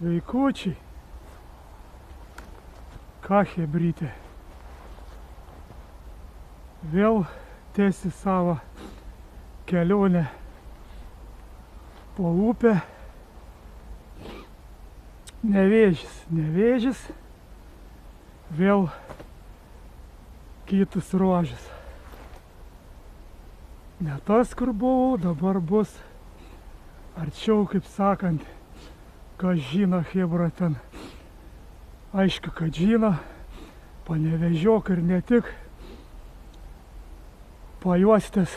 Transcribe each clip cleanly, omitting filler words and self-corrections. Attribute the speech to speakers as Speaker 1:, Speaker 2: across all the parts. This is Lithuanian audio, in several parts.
Speaker 1: Sveikučiai. Ką, chebrytė? Vėl tęsi savo kelionę po upę. Nevėžis. Vėl kitas ruožas. Ne tas, kur buvau, dabar bus arčiau, kaip sakant, kas žino, chebra ten. Aišku, kad žino, Panevėžiok ir ne tik, Pajuostės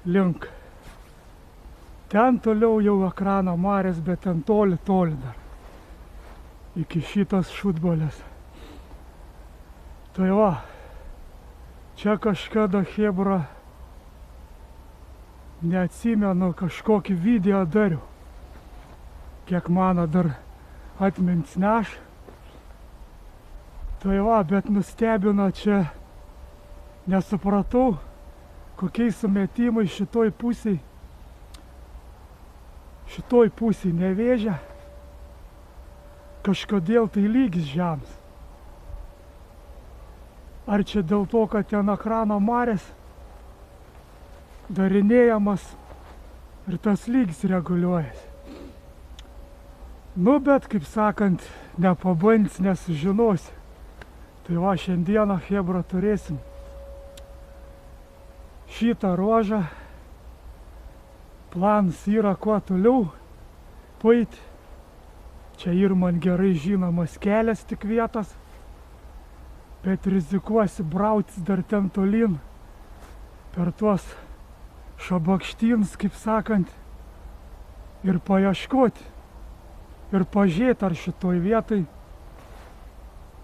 Speaker 1: link. Ten toliau jau ekrano marės, bet ten toli dar. Iki šitas šutbolės. Tai va, čia kažkada, chebra, neatsimenu, kažkokį video dariau. Kiek mano dar atmintis neš. Tai va, bet nustebino čia, nesupratau, kokiais sumetimais šitoj pusėj nevėžia. Kažkodėl tai lygis žemas. Ar čia dėl to, kad ten ekrano marės darinėjamas ir tas lygis reguliuojasi. Nu, bet, kaip sakant, nepabandys, nesužinosi. Tai va, šiandieną, chebra, turėsim šitą ruožą. Planas yra kuo toliau paeiti. Čia ir man gerai žinomas kelias tik vietas, bet rizikuosi brautis dar ten tolyn per tuos šabakštynus, kaip sakant, ir paieškoti, ir pažiūrėti, ar šitoj vietoj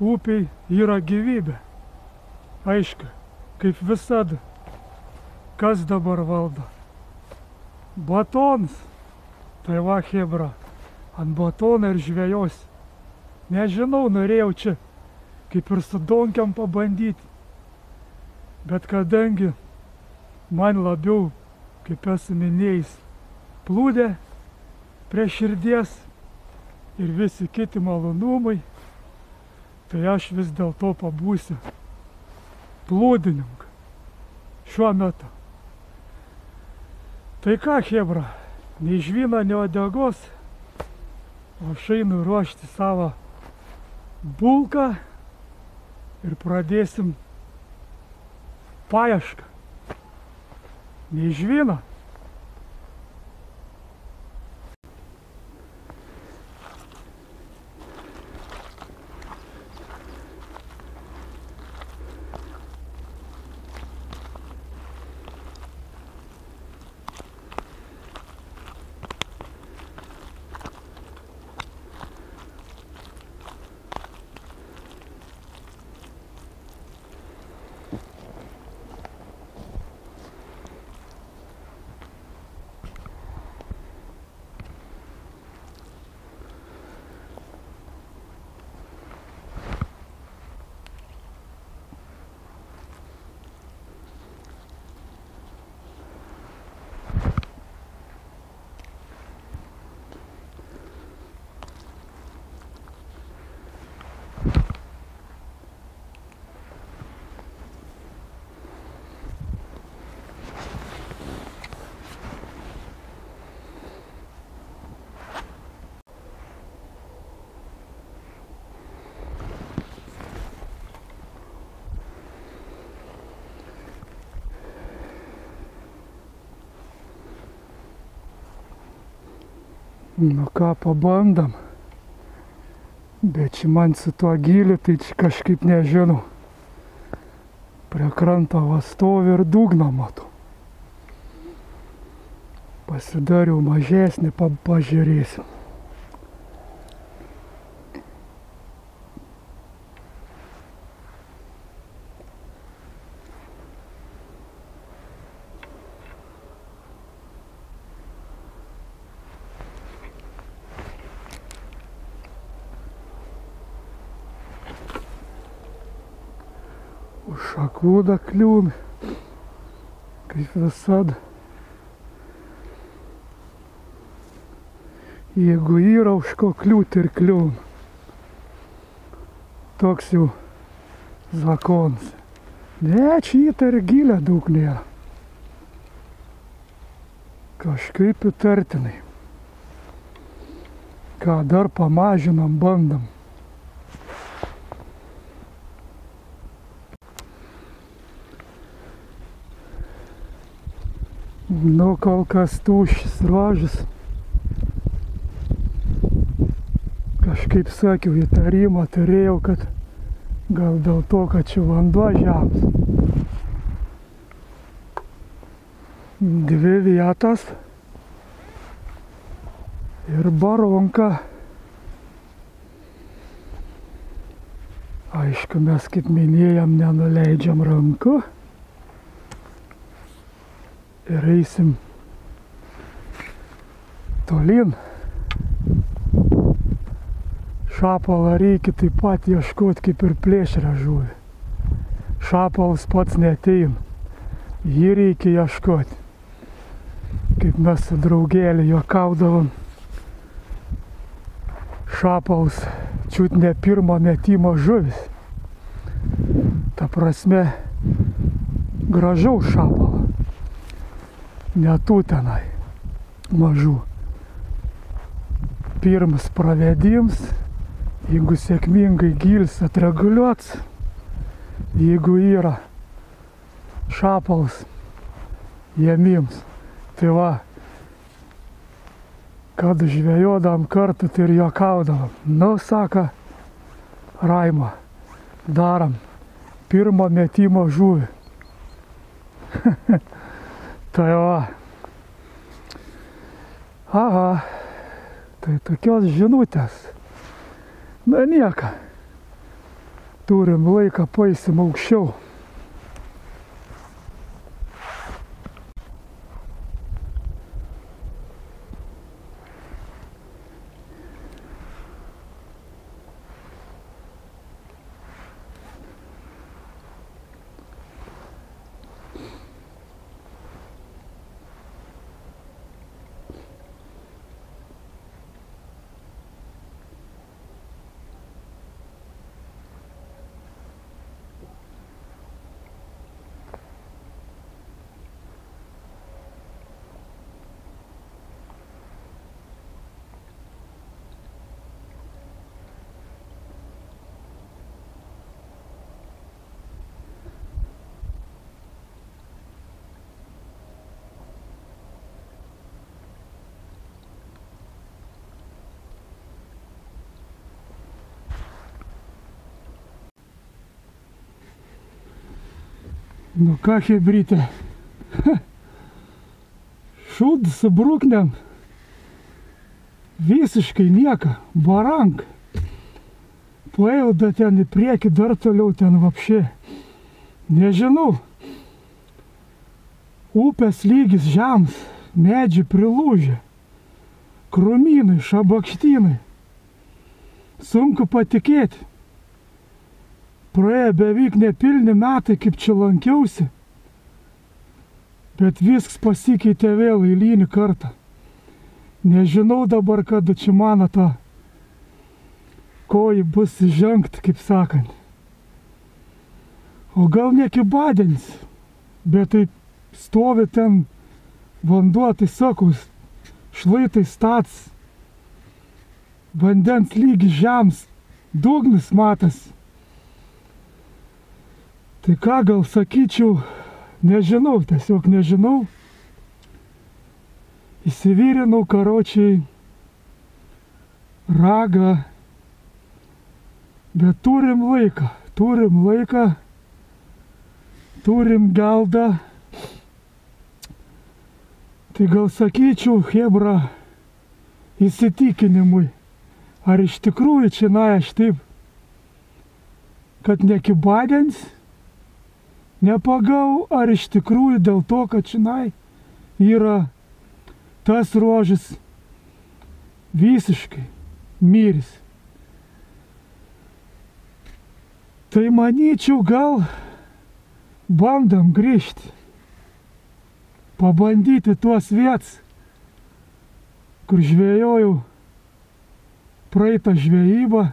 Speaker 1: upėj yra gyvybė. Aišku, kaip visada, kas dabar valdo? Batonas. Tai va, chebra, ant batono ir žvejos. Nežinau, norėjau čia kaip ir su donkiam pabandyti. Bet kadangi man labiau, kaip esu minėjęs, plūdė prie širdies ir visi kiti malonumai, tai aš vis dėlto pabūsiu plūdininku šiuo metu. Tai ką, chebra, nei žvyno, nei uodegos, o aš einu ruošti savo bulką ir pradėsim paiešką. Nei žvyno. Nu ką, pabandom. Bet čia man su tuo giliu, tai čia kažkaip nežinau. Prie kranto va stovi ir dugną matau. Pasidariau mažesnį, pažiūrėsim. Už šakų da kliūna, kaip visada. Jeigu yra už ko kliūt ir kliūn. Toks jau zakonas. Ne, čia ir gilė daug nėra. Kažkaip įtartinai. Ką dar pamažinam, bandam. Nu, kol kas tuščias ruožas. Kažkaip sakiau, įtarimą turėjau, kad gal dėl to, kad čia vanduo žemas. Dvi vietas ir baronka. Aišku, mes, kaip minėjom, nenuleidžiam rankų ir eisim tolyn. Šapalą reikia taip pat ieškoti kaip ir plėšrią žuvį. Šapalas pats neateina, jį reikia ieškoti. Kaip mes su draugėlį juokaudavom, šapalas čiut ne pirmo metimo žuvis. Ta prasme, gražaus šapalo. Ne tų tenai mažų. Pirmas pravedims, jeigu sėkmingai gilis atreguliuots, jeigu yra šapalas, jėmims. Tai va, kad žvejodam kartu, tai ir juokaudavom. Nu, saka Raima, darom pirmo metimo žuvį. Tai va. Aha, tai tokios žinutės. Na nieka, turim laiką, paeisim aukščiau. Nu ką, chebrytė, šūd su bruknėm, visiškai nieka, barank. Paėjau da ten į priekį, dar toliau ten vapšė. Nežinau, upės lygis žems, medžiai prilūžė, krūmynai, šabakštynai. Sunku patikėti. Praėjo beveik nepilni metai, kaip čia lankiausi, bet viskas pasikeitė vėl eilinį kartą. Nežinau dabar, kada čia mano ta koja bus žengt, kaip sakant. O gal nekibadins, bet tai stovi ten vanduo, tai sakau, šlaitai stats, vandens lygis žems, dugnis matas. Tai ką gal sakyčiau, nežinau, tiesiog nežinau. Įsivyrinau karočiai ragą, bet turim laiką, turim geldą. Tai gal sakyčiau, chebra, įsitikinimui, ar iš tikrųjų čia aš taip, kad nekibadins, nepagau, ar iš tikrųjų dėl to, kad čionai yra tas ruožas visiškai miris. Tai manyčiau, gal bandam grįžti, pabandyti tuos vietas, kur žvejojau praeitą žvejybą.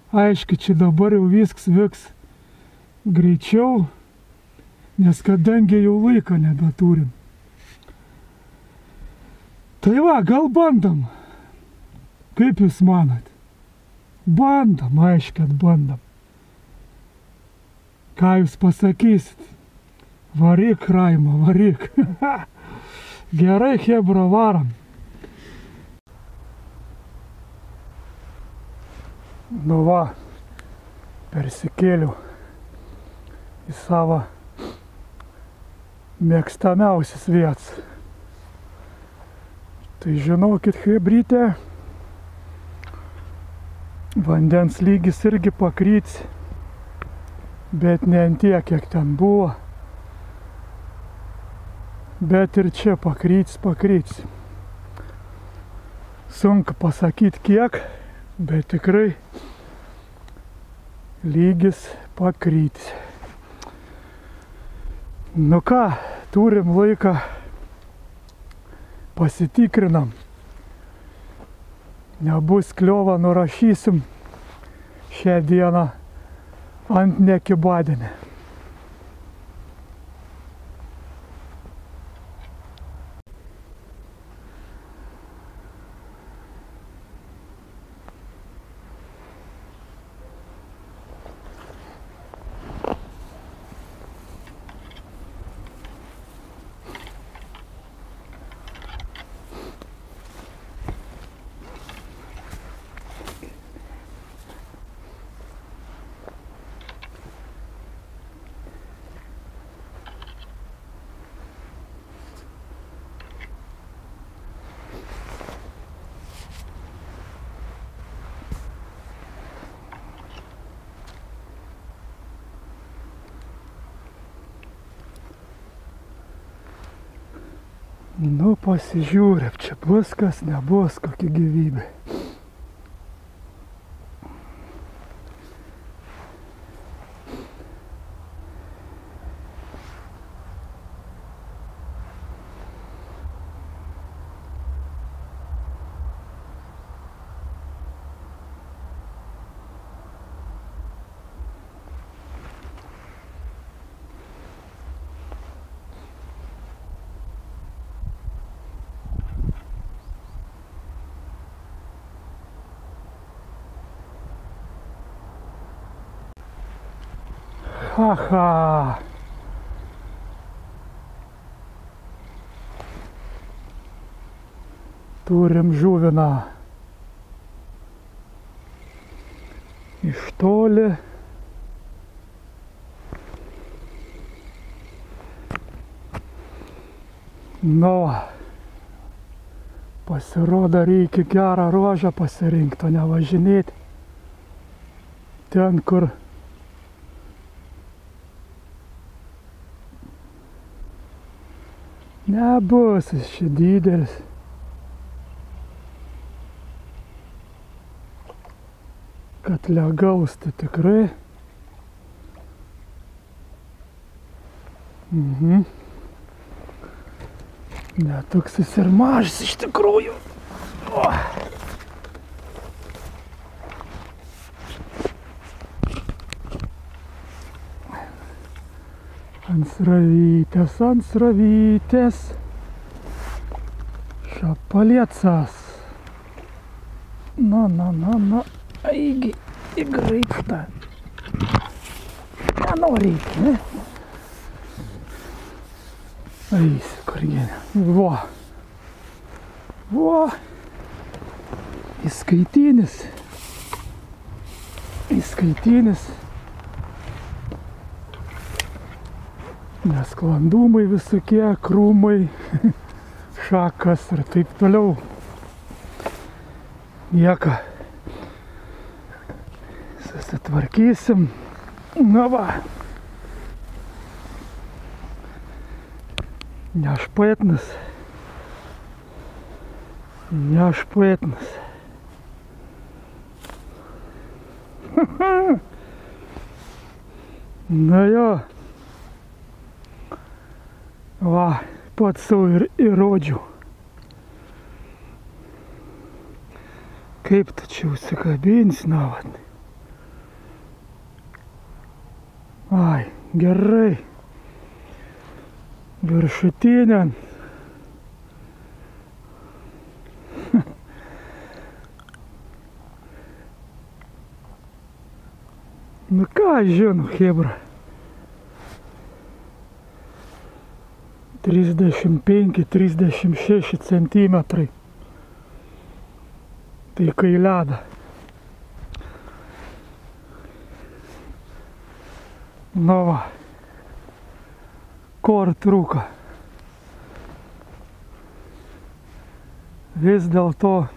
Speaker 1: Aišku, čia dabar jau viskas vyks greičiau, nes kadangi jau laiko nebeturim. Tai va, gal bandom. Kaip jūs manot? Bandom, aišku, kad bandom. Ką jūs pasakysit? Varyk, Raima, varyk. Gerai, chebra, varom. Nu va, persikėliau į savo mėgstamiausias vietas. Tai žinokit, chebrytė, vandens lygis irgi pakryts, bet ne ant tiek, kiek ten buvo. Bet ir čia pakryts. Sunku pasakyti kiek, bet tikrai lygis pakryts. Nu ką, turim laiką, pasitikrinam. Nebus kliova, nurašysim šią dieną ant nekibadienę. Nu, pasižiūrėm, čia bus kas, nebus kokia gyvybė. Aha! Turim žuviną. Iš toli. Nu, pasirodo, reikia gerą ruožą pasirinkti, o ne važinėti ten, kur nebus jis čia didelis. Kad legaus, tai tikrai. Ne toks jis ir mažas iš tikrųjų. O. Ant sravytės. Šapaliecas. Na. Aigi, įgraibta. Nenori, ne? Eisi, kurgienė. Vo. Įskaitinis. Nesklandumai visokie, krūmai, šakas ir taip toliau. Nieko. Susitvarkysim. Na va. Nešpaitnas. Na jo. Va, pats savo ir įrodžiau. Kaip tu čia užsikabins, na, vat. Ai, gerai. Viršutinėn. Nu ką žinau, chebra. 35-36 centimetrai. Tai kai leda. Nu va. Ko ir trūko. Vis dėlto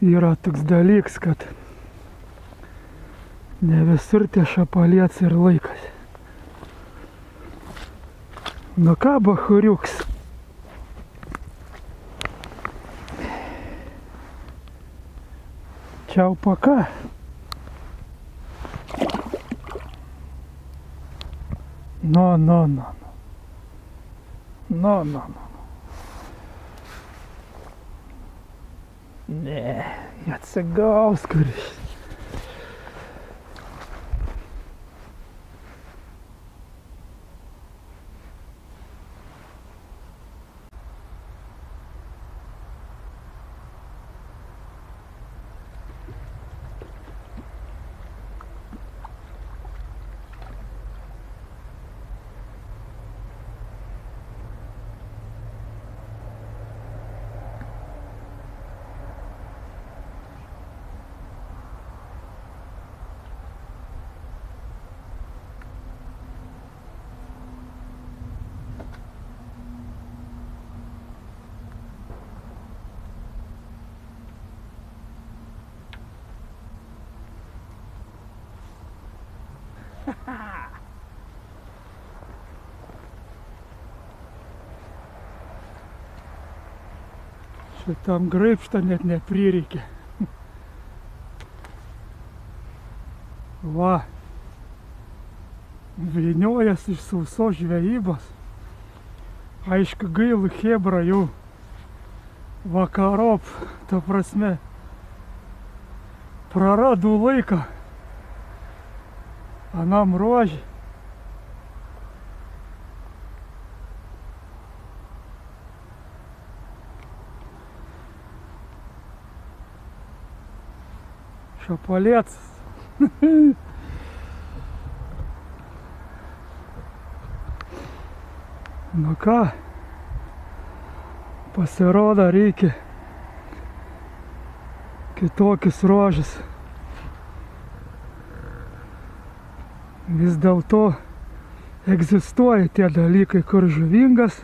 Speaker 1: yra toks dalykas, kad ne visur tie šapalėts ir laikas. Nu ką, bachuriuks? Čiau paka. No. Ne, atsigaus kuris. Šitam graibštą net neprireikė. Va. Vyniojas iš sausos žvejybos. Aišku, gaila chebra jau vakarop, ta prasme, praradu laiką anam ruožį. Šapalėts. Nu ką, pasirodo reikia kitokius ruožus. Vis dėlto egzistuoja tie dalykai, kur žuvingas,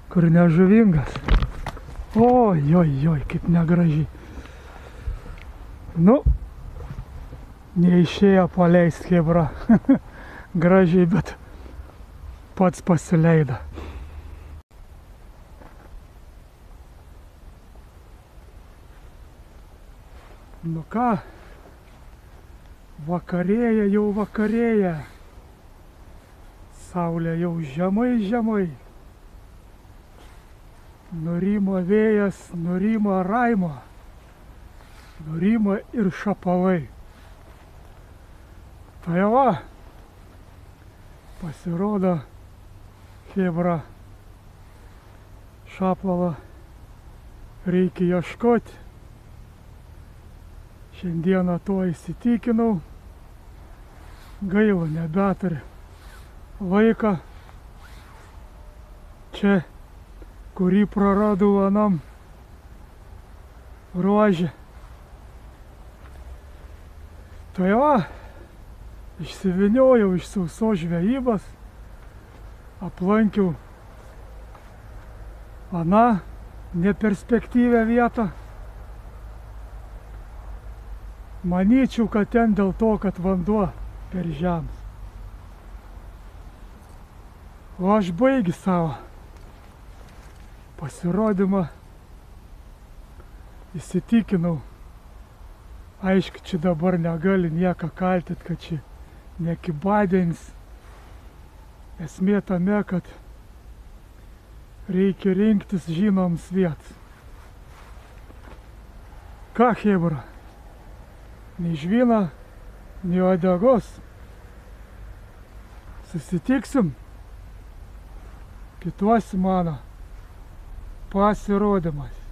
Speaker 1: kur nežuvingas. Oi, kaip negražiai. Nu, neišėjo paleist chebra. Gražiai, bet pats pasileido. Nu ką, vakarėja jau vakarėja. Saulė jau žemai. Nurimo vėjas, nurimo raimo. Nurimo ir šapalai. Tai va, pasirodo, chebra, šapalą reikia ieškoti. Šiandieną to įsitikinau. Gaila, nebeturiu laiką. Čia, kurį praradau anam ruože. Tai va, išsiviniojau iš sausos žvejybos, aplankiau aną neperspektyvią vietą. Manyčiau, kad ten dėl to, kad vanduo per žemas. O aš baigiu savo pasirodymą, įsitikinau. Aišku, čia dabar negali nieką kaltyti, kad čia nekibadens. Esmė tame, kad reikia rinktis žinoms vietas. Ką, chebra? Nei žvyno, nei uodegos. Susitiksim kituose mano pasirodymuose.